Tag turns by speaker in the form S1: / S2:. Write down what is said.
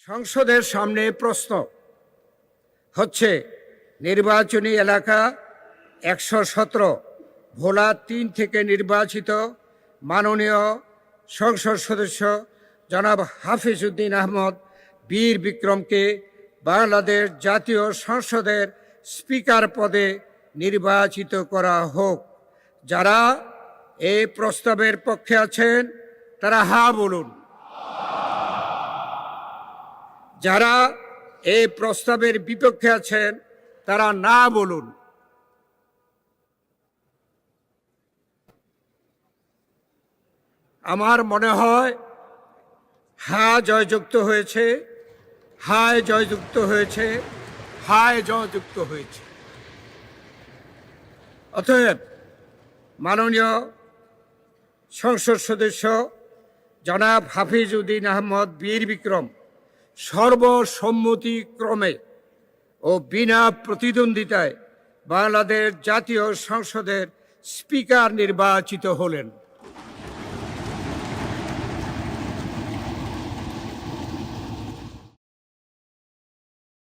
S1: সংসদের সামনে প্রশ্ন হচ্ছে নির্বাচনী এলাকা ১১৭ ভোলা ৩ থেকে নির্বাচিত মাননীয় সংসদ সদস্য জনাব হাফিজ উদ্দিন আহমদ বীর বিক্রমকে বাংলাদেশ জাতীয় সংসদের স্পিকার পদে নির্বাচিত করা হোক। যারা এই প্রস্তাবের পক্ষে আছেন তারা হা বলুন। যারা এই প্রস্তাবের বিপক্ষে আছেন তারা না বলুন। আমার মনে হয় হা জয়যুক্ত হয়েছে, হায় জয়যুক্ত হয়েছে, হায় জয়যুক্ত হয়েছে। অতএব মাননীয় সংসদ সদস্য জনাব হাফিজ উদ্দিন আহমদ বীর বিক্রম সর্বসম্মতিক্রমে ও বিনা প্রতিদ্বন্দ্বিতায় বাংলাদেশ জাতীয় সংসদের স্পিকার নির্বাচিত হলেন।